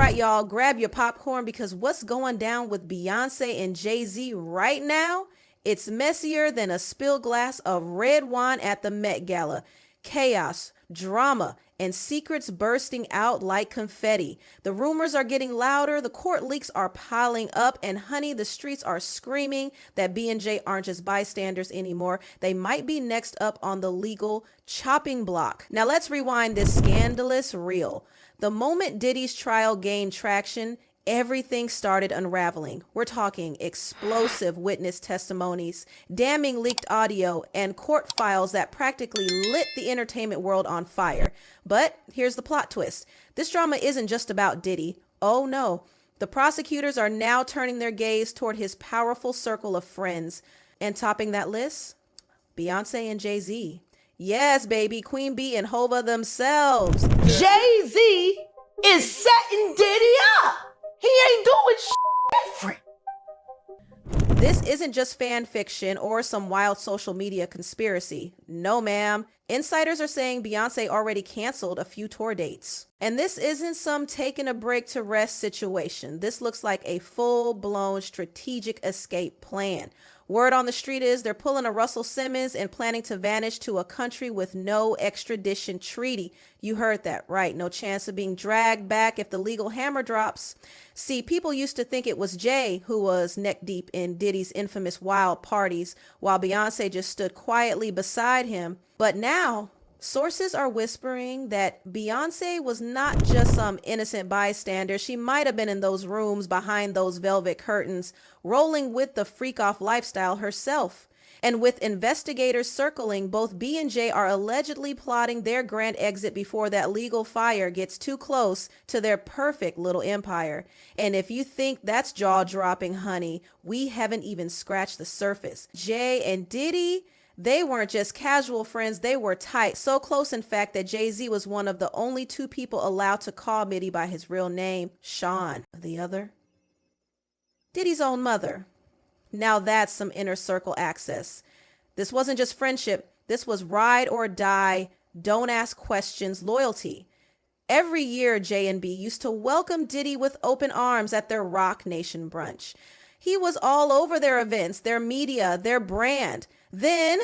right, y'all, grab your popcorn because what's going down with Beyonce and Jay-Z right now? It's messier than a spilled glass of red wine at the Met Gala. Chaos, drama, and secrets bursting out like confetti. The rumors are getting louder, the court leaks are piling up, and honey, the streets are screaming that B&J aren't just bystanders anymore. They might be next up on the legal chopping block. Now let's rewind this scandalous reel. The moment Diddy's trial gained traction, everything started unraveling. We're talking explosive witness testimonies, damning leaked audio, and court files that practically lit the entertainment world on fire. But here's the plot twist. This drama isn't just about Diddy. Oh no. The prosecutors are now turning their gaze toward his powerful circle of friends. And topping that list, Beyonce and Jay-Z. Yes, baby, Queen Bee and Hova themselves. Jay-Z is setting Diddy up. He ain't doing shit different. This isn't just fan fiction or some wild social media conspiracy. No, ma'am. Insiders are saying Beyonce already canceled a few tour dates. And this isn't some taking a break to rest situation. This looks like a full-blown strategic escape plan. Word on the street is they're pulling a Russell Simmons and planning to vanish to a country with no extradition treaty. You heard that right. No chance of being dragged back if the legal hammer drops. See, people used to think it was Jay who was neck deep in Diddy's infamous wild parties while Beyonce just stood quietly beside him. But now, sources are whispering that Beyonce was not just some innocent bystander. She might have been in those rooms behind those velvet curtains, rolling with the freak-off lifestyle herself. And with investigators circling, both B and J are allegedly plotting their grand exit before that legal fire gets too close to their perfect little empire. And if you think that's jaw-dropping, honey, we haven't even scratched the surface. Jay and Diddy, they weren't just casual friends, they were tight. So close, in fact, that Jay-Z was one of the only two people allowed to call Mitty by his real name, Sean. The other? Diddy's own mother. Now that's some inner circle access. This wasn't just friendship. This was ride or die, don't ask questions, loyalty. Every year, J and B used to welcome Diddy with open arms at their Roc Nation Brunch. He was all over their events, their media, their brand. Then,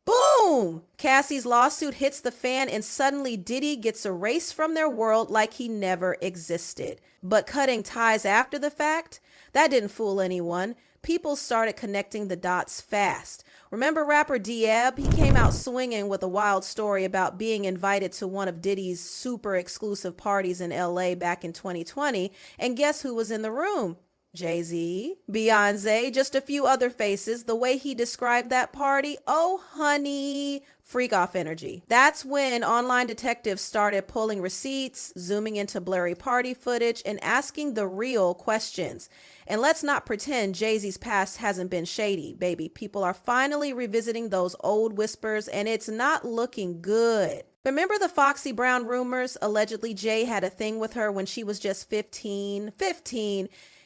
boom! Cassie's lawsuit hits the fan and suddenly Diddy gets erased from their world like he never existed. But cutting ties after the fact? That didn't fool anyone. People started connecting the dots fast. Remember rapper Diab? He came out swinging with a wild story about being invited to one of Diddy's super exclusive parties in LA back in 2020. And guess who was in the room? Jay-Z, Beyonce, just a few other faces. The way he described that party, oh honey, freak off energy. That's when online detectives started pulling receipts, zooming into blurry party footage, and asking the real questions. And let's not pretend Jay-Z's past hasn't been shady, baby. People are finally revisiting those old whispers, and it's not looking good. Remember the Foxy Brown rumors? Allegedly, Jay had a thing with her when she was just 15.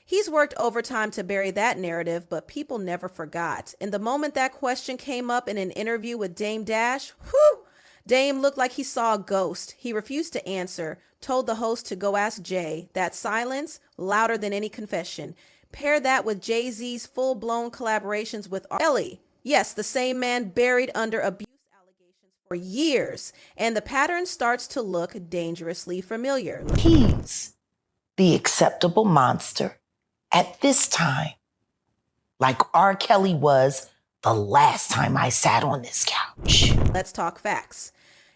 He's worked overtime to bury that narrative, but people never forgot. And the moment that question came up in an interview with Dame Dash, whew, Dame looked like he saw a ghost. He refused to answer, told the host to go ask Jay. That silence, louder than any confession. Pair that with Jay-Z's full-blown collaborations with R. Kelly. Yes, the same man buried under abuse allegations for years. And the pattern starts to look dangerously familiar. He's the acceptable monster at this time, like R. Kelly was the last time I sat on this couch. Let's talk facts.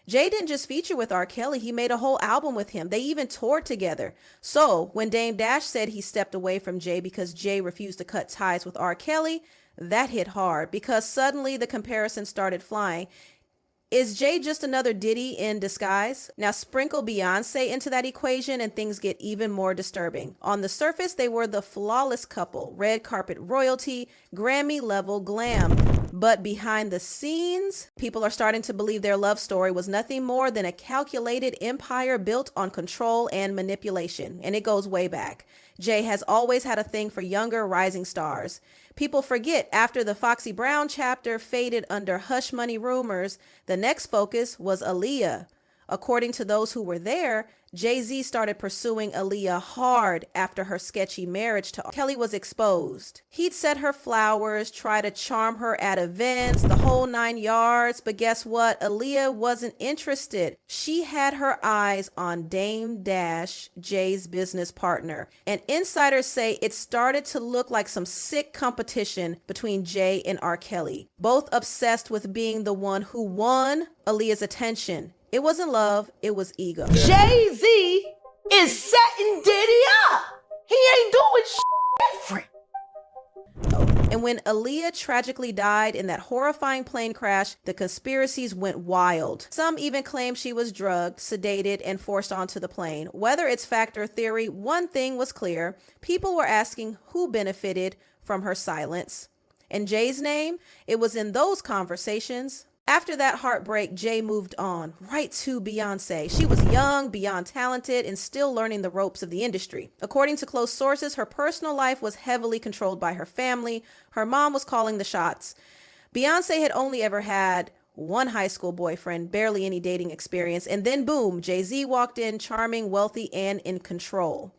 Jay didn't just feature with R. Kelly, he made a whole album with him. They even toured together. So when Dame Dash said he stepped away from Jay because Jay refused to cut ties with R. Kelly, that hit hard because suddenly the comparison started flying. Is Jay just another Diddy in disguise? Now sprinkle Beyonce into that equation and things get even more disturbing. On the surface, they were the flawless couple, red carpet royalty, Grammy level glam. But behind the scenes, people are starting to believe their love story was nothing more than a calculated empire built on control and manipulation. And it goes way back. Jay has always had a thing for younger rising stars. People forget after the Foxy Brown chapter faded under hush money rumors, the next focus was Aaliyah. According to those who were there, Jay-Z started pursuing Aaliyah hard after her sketchy marriage to Kelly was exposed. He'd set her flowers, try to charm her at events, the whole 9 yards, but guess what? Aaliyah wasn't interested. She had her eyes on Dame Dash, Jay's business partner. And insiders say it started to look like some sick competition between Jay and R. Kelly, both obsessed with being the one who won Aaliyah's attention. It wasn't love, it was ego. Jay-Z is setting Diddy up. He ain't doing shit different. And when Aaliyah tragically died in that horrifying plane crash, the conspiracies went wild. Some even claim she was drugged, sedated, and forced onto the plane. Whether it's fact or theory, one thing was clear. People were asking who benefited from her silence. And Jay's name? It was in those conversations. After that heartbreak, Jay moved on, right to Beyonce. She was young, beyond talented, and still learning the ropes of the industry. According to close sources, her personal life was heavily controlled by her family. Her mom was calling the shots. Beyonce had only ever had one high school boyfriend, barely any dating experience, and then boom, Jay-Z walked in, charming, wealthy, and in control.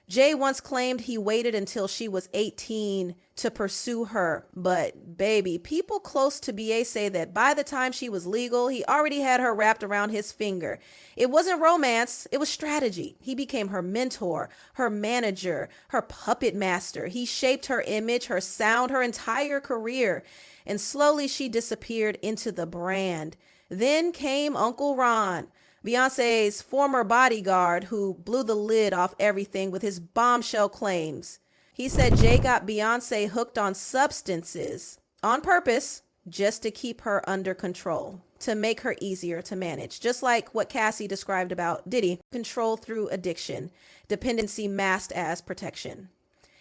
Jay once claimed he waited until she was 18 to pursue her. But baby, people close to BA say that by the time she was legal, he already had her wrapped around his finger. It wasn't romance, it was strategy. He became her mentor, her manager, her puppet master. He shaped her image, her sound, her entire career. And slowly she disappeared into the brand. Then came Uncle Ron, Beyonce's former bodyguard, who blew the lid off everything with his bombshell claims. He said Jay got Beyonce hooked on substances on purpose just to keep her under control, to make her easier to manage. Just like what Cassie described about Diddy, control through addiction, dependency masked as protection.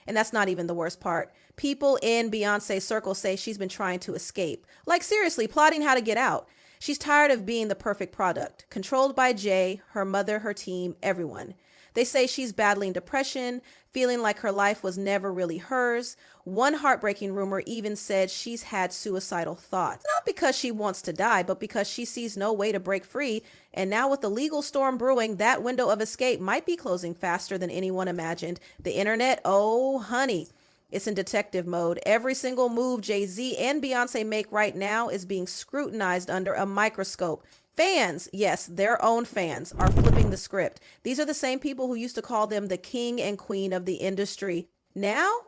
And that's not even the worst part. People in Beyonce's circle say she's been trying to escape. Like seriously, plotting how to get out. She's tired of being the perfect product, controlled by Jay, her mother, her team, everyone. They say she's battling depression, feeling like her life was never really hers. One heartbreaking rumor even said she's had suicidal thoughts. Not because she wants to die, but because she sees no way to break free. And now with the legal storm brewing, that window of escape might be closing faster than anyone imagined. The internet, oh honey, it's in detective mode. Every single move Jay-Z and Beyonce make right now is being scrutinized under a microscope. Fans, yes, their own fans, are flipping the script. These are the same people who used to call them the king and queen of the industry. Now,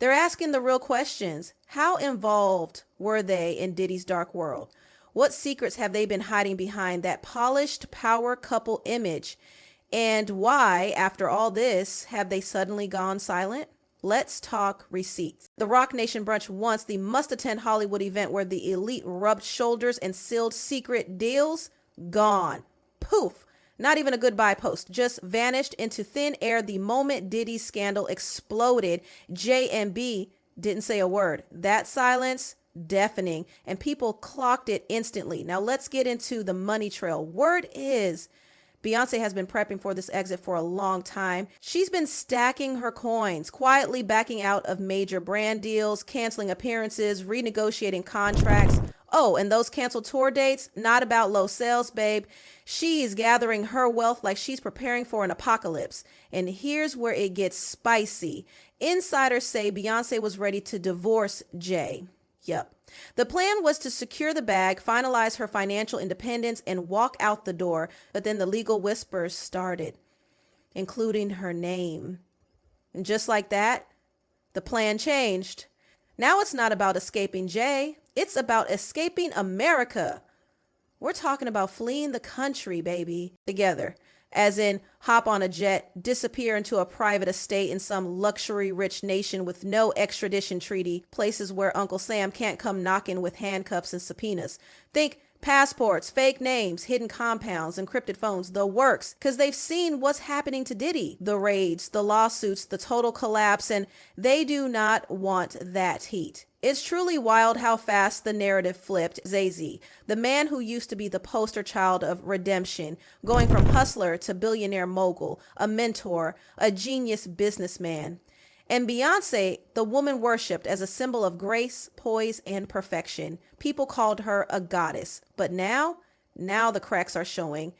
they're asking the real questions. How involved were they in Diddy's dark world? What secrets have they been hiding behind that polished power couple image? And why, after all this, have they suddenly gone silent? Let's talk receipts. The Roc Nation Brunch, once the must-attend Hollywood event where the elite rubbed shoulders and sealed secret deals, gone. Poof. Not even a goodbye post. Just vanished into thin air the moment Diddy's scandal exploded. J and B didn't say a word. That silence, deafening, and people clocked it instantly. Now let's get into the money trail. Word is Beyonce has been prepping for this exit for a long time. She's been stacking her coins, quietly backing out of major brand deals, canceling appearances, renegotiating contracts. Oh, and those canceled tour dates, not about low sales, babe. She's gathering her wealth like she's preparing for an apocalypse. And here's where it gets spicy. Insiders say Beyonce was ready to divorce Jay. Yep. The plan was to secure the bag, finalize her financial independence, and walk out the door. But then the legal whispers started, including her name. And just like that, the plan changed. Now it's not about escaping Jay. It's about escaping America. We're talking about fleeing the country, baby, together. As in, hop on a jet, disappear into a private estate in some luxury rich nation with no extradition treaty, places where Uncle Sam can't come knocking with handcuffs and subpoenas. Think passports, fake names, hidden compounds, encrypted phones, the works, because they've seen what's happening to Diddy. The raids, the lawsuits, the total collapse, and they do not want that heat. It's truly wild how fast the narrative flipped. Jay-Z, the man who used to be the poster child of redemption, going from hustler to billionaire mogul, a mentor, a genius businessman. And Beyonce, the woman worshipped as a symbol of grace, poise, and perfection. People called her a goddess. But now the cracks are showing.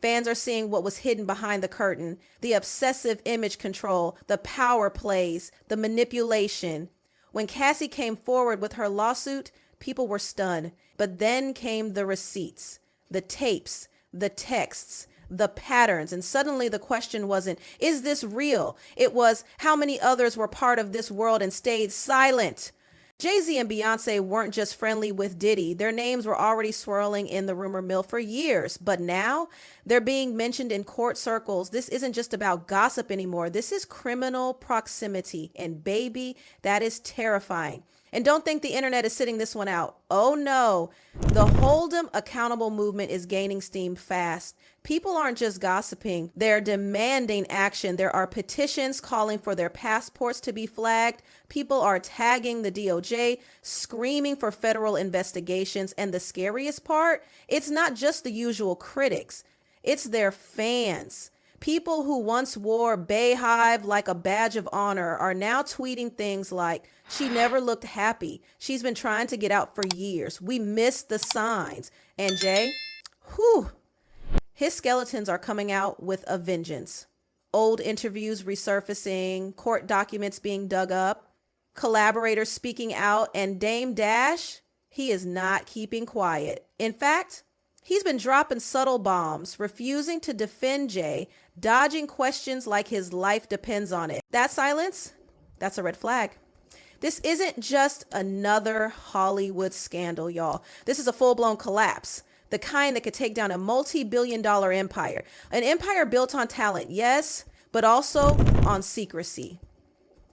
Fans are seeing what was hidden behind the curtain, the obsessive image control, the power plays, the manipulation. When Cassie came forward with her lawsuit, people were stunned. But then came the receipts, the tapes, the texts, the patterns. And suddenly the question wasn't, is this real? It was, how many others were part of this world and stayed silent? Jay-Z and Beyonce weren't just friendly with Diddy. Their names were already swirling in the rumor mill for years. But now they're being mentioned in court circles. This isn't just about gossip anymore. This is criminal proximity. And baby, that is terrifying. And don't think the internet is sitting this one out. Oh no, the hold 'em accountable movement is gaining steam fast. People aren't just gossiping, they're demanding action. There are petitions calling for their passports to be flagged. People are tagging the DOJ, screaming for federal investigations. And the scariest part, it's not just the usual critics, it's their fans. People who once wore Bayhive like a badge of honor are now tweeting things like, she never looked happy. She's been trying to get out for years. We missed the signs. And Jay, his skeletons are coming out with a vengeance. Old interviews resurfacing, court documents being dug up, collaborators speaking out, and Dame Dash, he is not keeping quiet. In fact, he's been dropping subtle bombs, refusing to defend Jay, dodging questions like his life depends on it. That silence, that's a red flag. This isn't just another Hollywood scandal, y'all. This is a full-blown collapse, the kind that could take down a multi-billion-dollar empire. An empire built on talent, yes, but also on secrecy.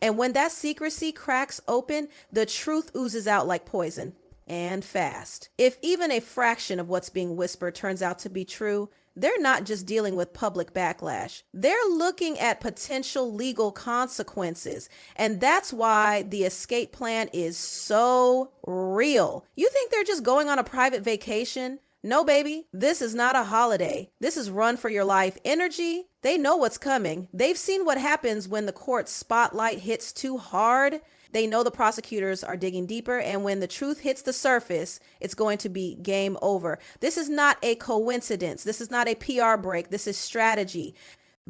And when that secrecy cracks open, the truth oozes out like poison. And fast. If even a fraction of what's being whispered turns out to be true, they're not just dealing with public backlash. They're looking at potential legal consequences. And that's why the escape plan is so real. You think they're just going on a private vacation? No, baby, this is not a holiday. This is run for your life energy. They know what's coming. They've seen what happens when the court spotlight hits too hard. They know the prosecutors are digging deeper, and when the truth hits the surface, it's going to be game over. This is not a coincidence. This is not a PR break. This is strategy.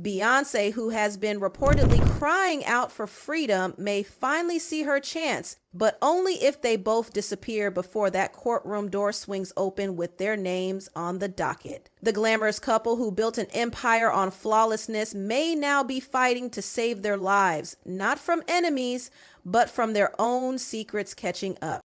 Beyonce, who has been reportedly crying out for freedom, may finally see her chance, but only if they both disappear before that courtroom door swings open with their names on the docket. The glamorous couple who built an empire on flawlessness may now be fighting to save their lives, not from enemies, but from their own secrets catching up.